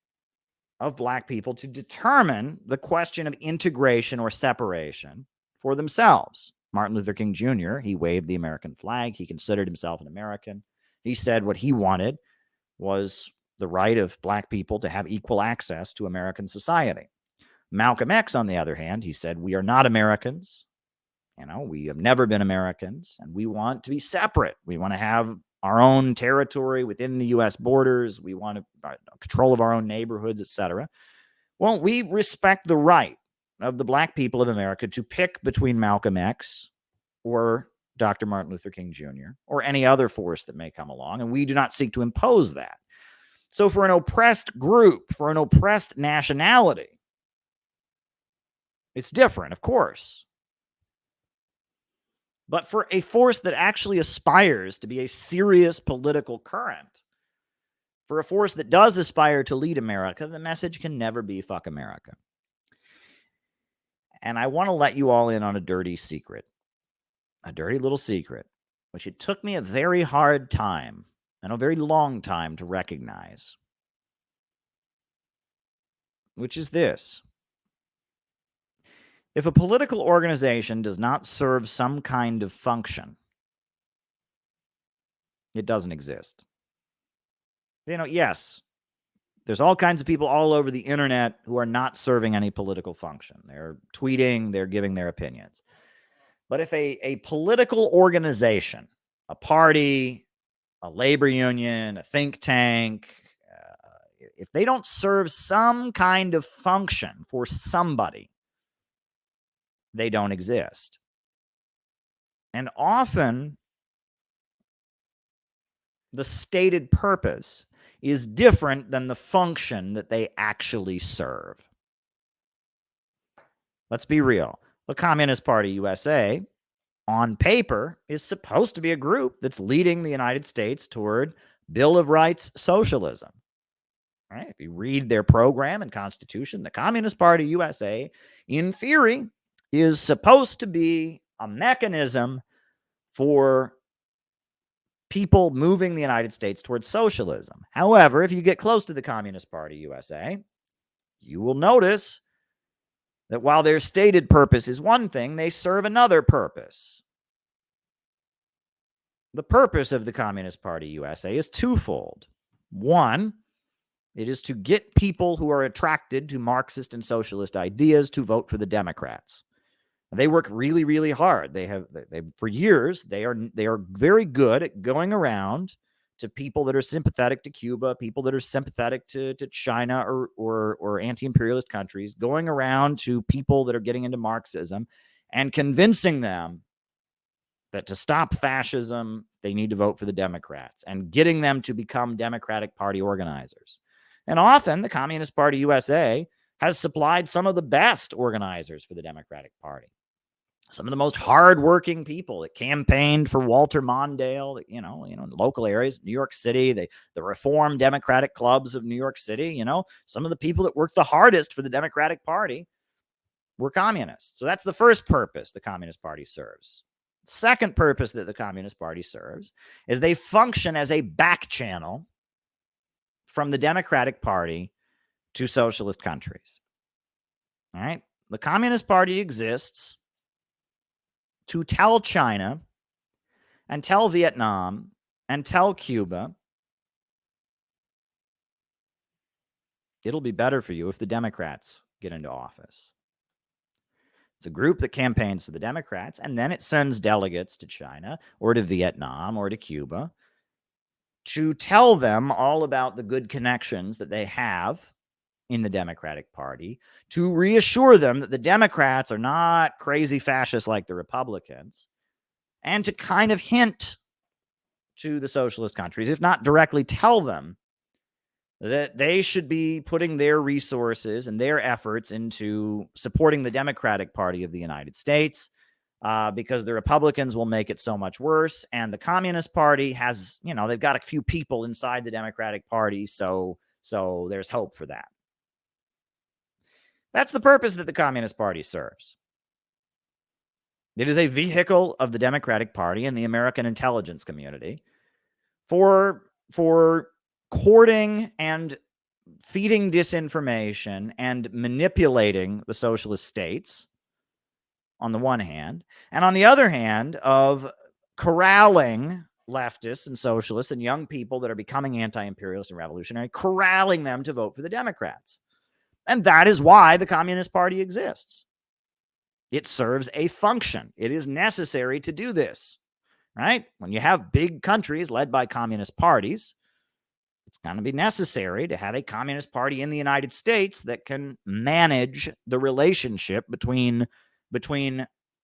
of black people to determine the question of integration or separation for themselves. Martin Luther King Jr., he waved the American flag. He considered himself an American. He said what he wanted was the right of black people to have equal access to American society. Malcolm X, on the other hand, he said, we are not Americans. We have never been Americans, and we want to be separate. We want to have our own territory within the U.S. borders. We want control of our own neighborhoods, etc. Well, we respect the right of the black people of America to pick between Malcolm X or Dr. Martin Luther King Jr. or any other force that may come along, and we do not seek to impose that. So for an oppressed group, for an oppressed nationality, it's different, of course. But for a force that actually aspires to be a serious political current, for a force that does aspire to lead America, the message can never be fuck America. And I want to let you all in on a dirty secret, a dirty little secret, which it took me a very hard time and a very long time to recognize, which is this. If a political organization does not serve some kind of function, it doesn't exist. Yes, there's all kinds of people all over the internet who are not serving any political function. They're tweeting, they're giving their opinions. But if a political organization, a party, a labor union, a think tank, if they don't serve some kind of function for somebody, they don't exist. And often, the stated purpose is different than the function that they actually serve. Let's be real. The Communist Party USA, on paper, is supposed to be a group that's leading the United States toward Bill of Rights socialism. Right? If you read their program and constitution, the Communist Party USA, in theory, is supposed to be a mechanism for people moving the United States towards socialism. However, if you get close to the Communist Party USA, you will notice that while their stated purpose is one thing, they serve another purpose. The purpose of the Communist Party USA is twofold. One, it is to get people who are attracted to Marxist and socialist ideas to vote for the Democrats. They work really, really hard. They for years, they are very good at going around to people that are sympathetic to Cuba, people that are sympathetic to China or anti-imperialist countries, going around to people that are getting into Marxism and convincing them that to stop fascism, they need to vote for the Democrats, and getting them to become Democratic Party organizers. And often the Communist Party USA has supplied some of the best organizers for the Democratic Party. Some of the most hardworking people that campaigned for Walter Mondale, in local areas, New York City, the Reform Democratic clubs of New York City, some of the people that worked the hardest for the Democratic Party were communists. So that's the first purpose the Communist Party serves. Second purpose that the Communist Party serves is they function as a back channel from the Democratic Party to socialist countries. All right? The Communist Party exists to tell China and tell Vietnam and tell Cuba, it'll be better for you if the Democrats get into office. It's a group that campaigns for the Democrats, and then it sends delegates to China or to Vietnam or to Cuba to tell them all about the good connections that they have in the Democratic Party, to reassure them that the Democrats are not crazy fascists like the Republicans, and to kind of hint to the socialist countries, if not directly tell them, that they should be putting their resources and their efforts into supporting the Democratic Party of the United States, because the Republicans will make it so much worse. And the Communist Party has, they've got a few people inside the Democratic Party, so there's hope for that. That's the purpose that the Communist Party serves. It is a vehicle of the Democratic Party and the American intelligence community for courting and feeding disinformation and manipulating the socialist states on the one hand, and on the other hand, of corralling leftists and socialists and young people that are becoming anti-imperialist and revolutionary, corralling them to vote for the Democrats. And that is why the Communist Party exists. It serves a function. It is necessary to do this, right? When you have big countries led by communist parties, it's going to be necessary to have a communist party in the United States that can manage the relationship between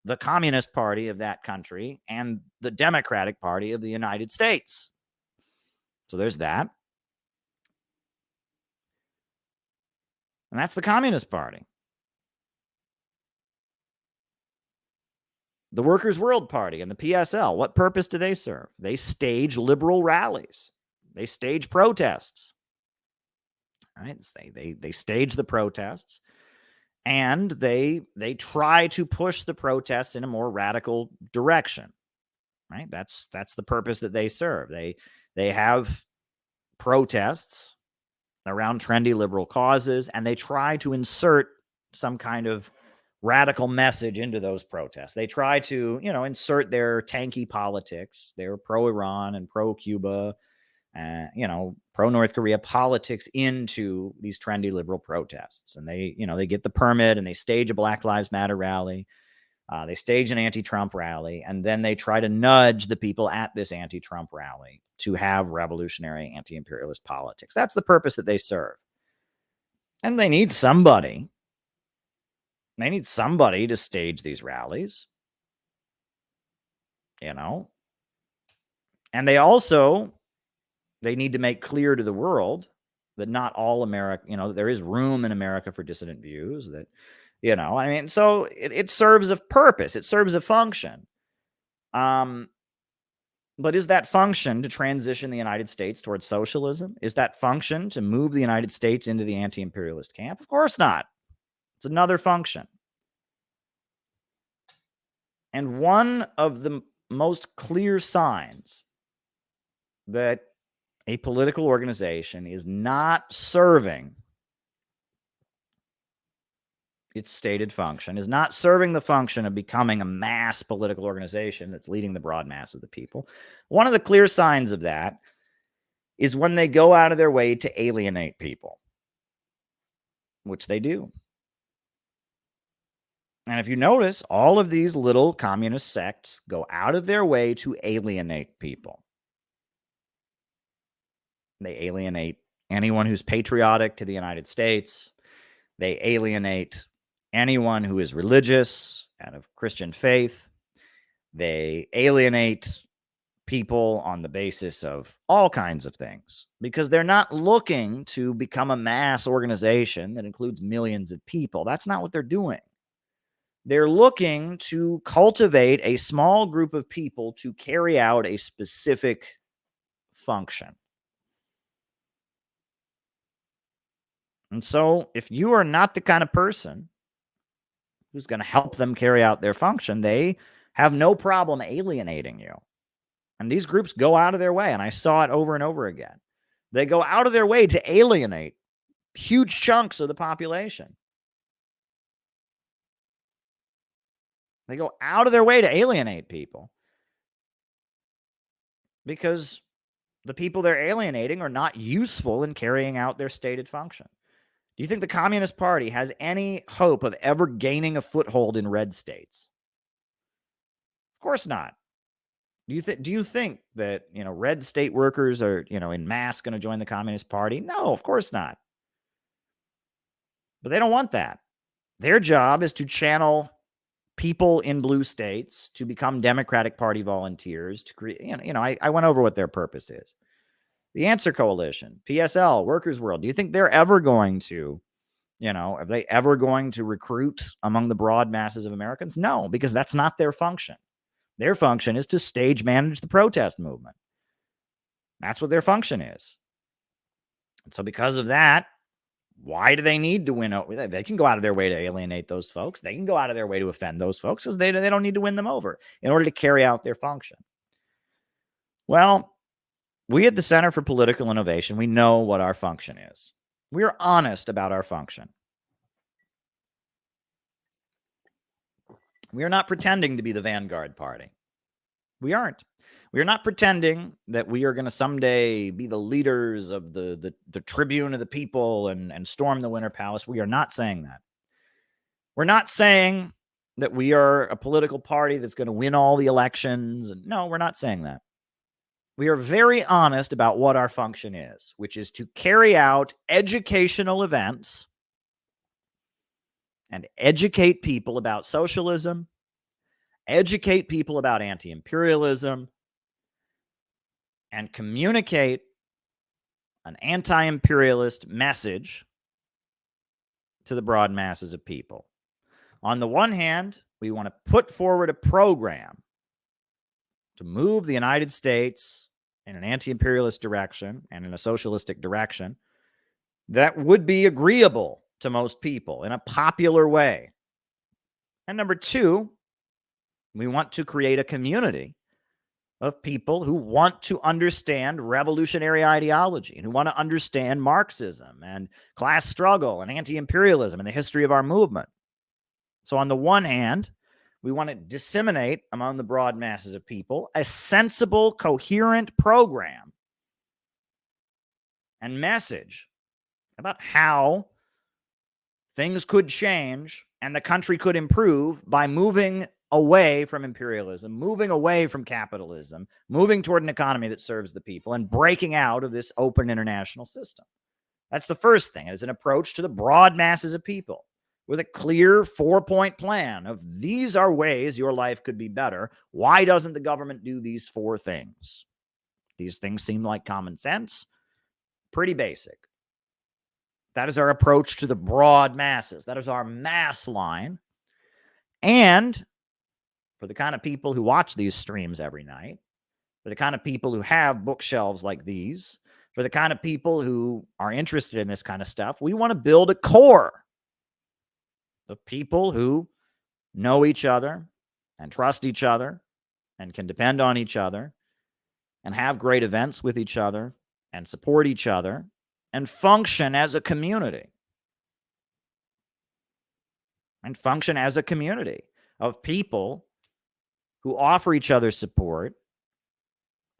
the Communist Party of that country and the Democratic Party of the United States. So there's that. And that's the Communist Party. The Workers' World Party and the PSL, what purpose do they serve? They stage liberal rallies. They stage protests. Right? They stage the protests, and they try to push the protests in a more radical direction. Right? That's the purpose that they serve. They have protests around trendy liberal causes, and they try to insert some kind of radical message into those protests. They try to, insert their tanky politics, their pro-Iran and pro-Cuba, pro-North Korea politics into these trendy liberal protests. And they get the permit and they stage a Black Lives Matter rally. They stage an anti-Trump rally, and then they try to nudge the people at this anti-Trump rally to have revolutionary anti-imperialist politics. That's the purpose that they serve. And they need somebody. They need somebody to stage these rallies. And they need to make clear to the world that not all America, there is room in America for dissident views, that, so it serves a purpose. It serves a function. But is that function to transition the United States towards socialism? Is that function to move the United States into the anti-imperialist camp? Of course not. It's another function. And one of the most clear signs that a political organization is not serving its stated function, is not serving the function of becoming a mass political organization that's leading the broad mass of the people. One of the clear signs of that is when they go out of their way to alienate people, which they do. And if you notice, all of these little communist sects go out of their way to alienate people. They alienate anyone who's patriotic to the United States. They alienate anyone who is religious and of Christian faith. They alienate people on the basis of all kinds of things because they're not looking to become a mass organization that includes millions of people. That's not what they're doing. They're looking to cultivate a small group of people to carry out a specific function. And so, if you are not the kind of person who's going to help them carry out their function, they have no problem alienating you. And these groups go out of their way, and I saw it over and over again. They go out of their way to alienate huge chunks of the population. They go out of their way to alienate people because the people they're alienating are not useful in carrying out their stated function. Do you think the Communist Party has any hope of ever gaining a foothold in red states? Of course not. Do you think that, red state workers are, in mass going to join the Communist Party? No, of course not. But they don't want that. Their job is to channel people in blue states to become Democratic Party volunteers to create, I went over what their purpose is. The Answer Coalition, PSL, Workers' World. Do you think they're ever going to, are they ever going to recruit among the broad masses of Americans? No, because that's not their function. Their function is to stage manage the protest movement. That's what their function is. And so because of that, why do they need to win over? They can go out of their way to alienate those folks. They can go out of their way to offend those folks because they don't need to win them over in order to carry out their function. Well, we at the Center for Political Innovation, we know what our function is. We are honest about our function. We are not pretending to be the vanguard party. We aren't. We are not pretending that we are going to someday be the leaders of the tribune of the people and storm the Winter Palace. We are not saying that. We're not saying that we are a political party that's going to win all the elections. No, we're not saying that. We are very honest about what our function is, which is to carry out educational events and educate people about socialism, educate people about anti-imperialism, and communicate an anti-imperialist message to the broad masses of people. On the one hand, we want to put forward a program to move the United States in an anti-imperialist direction and in a socialistic direction that would be agreeable to most people in a popular way. And number two, we want to create a community of people who want to understand revolutionary ideology and who want to understand Marxism and class struggle and anti-imperialism and the history of our movement. So on the one hand, we want to disseminate among the broad masses of people a sensible, coherent program and message about how things could change and the country could improve by moving away from imperialism, moving away from capitalism, moving toward an economy that serves the people, and breaking out of this open international system. That's the first thing, as an approach to the broad masses of people with a clear 4-point plan of these are ways your life could be better. Why doesn't the government do these 4 things? These things seem like common sense, pretty basic. That is our approach to the broad masses. That is our mass line. And for the kind of people who watch these streams every night, for the kind of people who have bookshelves like these, for the kind of people who are interested in this kind of stuff, we want to build a core of people who know each other and trust each other and can depend on each other and have great events with each other and support each other and function as a community. And function as a community of people who offer each other support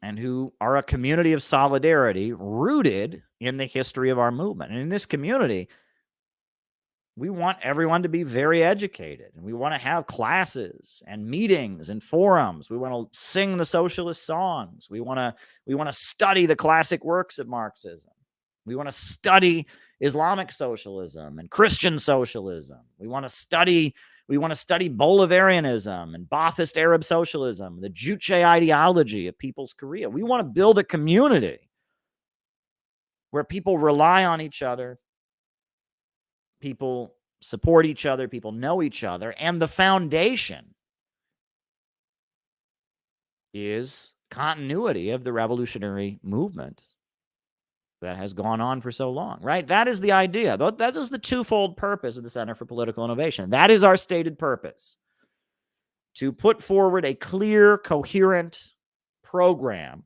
and who are a community of solidarity rooted in the history of our movement. And in this community, We want everyone to be very educated, and we want to have classes and meetings and forums. We want to sing the socialist songs. We want to study the classic works of Marxism. We want to study Islamic socialism and Christian socialism. We want to study Bolivarianism and Ba'athist Arab socialism, the Juche ideology of People's Korea. We want to build a community where people rely on each other, people support each other, people know each other, and the foundation is continuity of the revolutionary movement that has gone on for so long, right? That is the idea. That is the twofold purpose of the Center for Political Innovation. That is our stated purpose: to put forward a clear, coherent program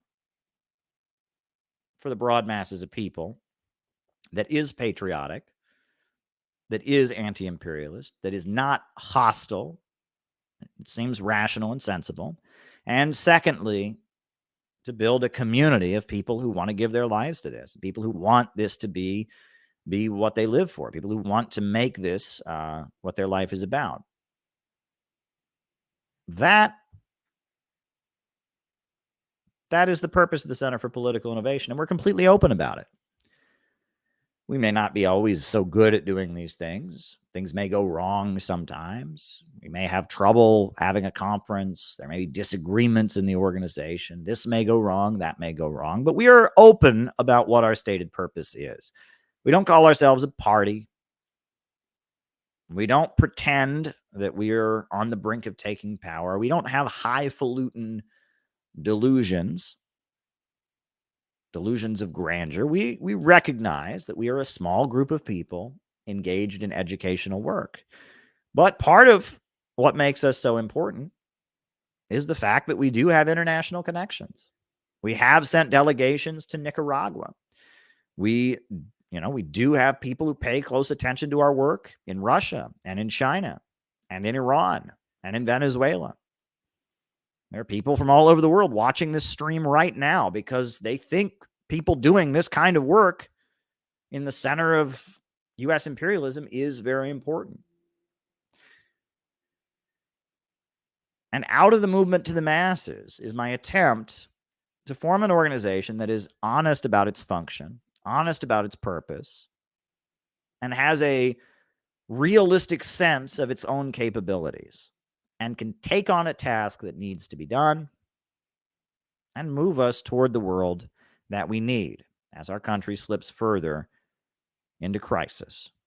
for the broad masses of people that is patriotic, that is anti-imperialist, that is not hostile. It seems rational and sensible. And secondly, to build a community of people who want to give their lives to this, people who want this to be what they live for, people who want to make this what their life is about. That is the purpose of the Center for Political Innovation, and we're completely open about it. We may not be always so good at doing these things. Things may go wrong sometimes. We may have trouble having a conference. There may be disagreements in the organization. This may go wrong. That may go wrong. But we are open about what our stated purpose is. We don't call ourselves a party. We don't pretend that we're on the brink of taking power. We don't have highfalutin delusions of grandeur. We recognize that we are a small group of people engaged in educational work. But part of what makes us so important is the fact that we do have international connections. We have sent delegations to Nicaragua. We do have people who pay close attention to our work in Russia and in China and in Iran and in Venezuela. There are people from all over the world watching this stream right now because they think people doing this kind of work in the center of U.S. imperialism is very important. And out of the movement to the masses is my attempt to form an organization that is honest about its function, honest about its purpose, and has a realistic sense of its own capabilities, and can take on a task that needs to be done and move us toward the world that we need as our country slips further into crisis.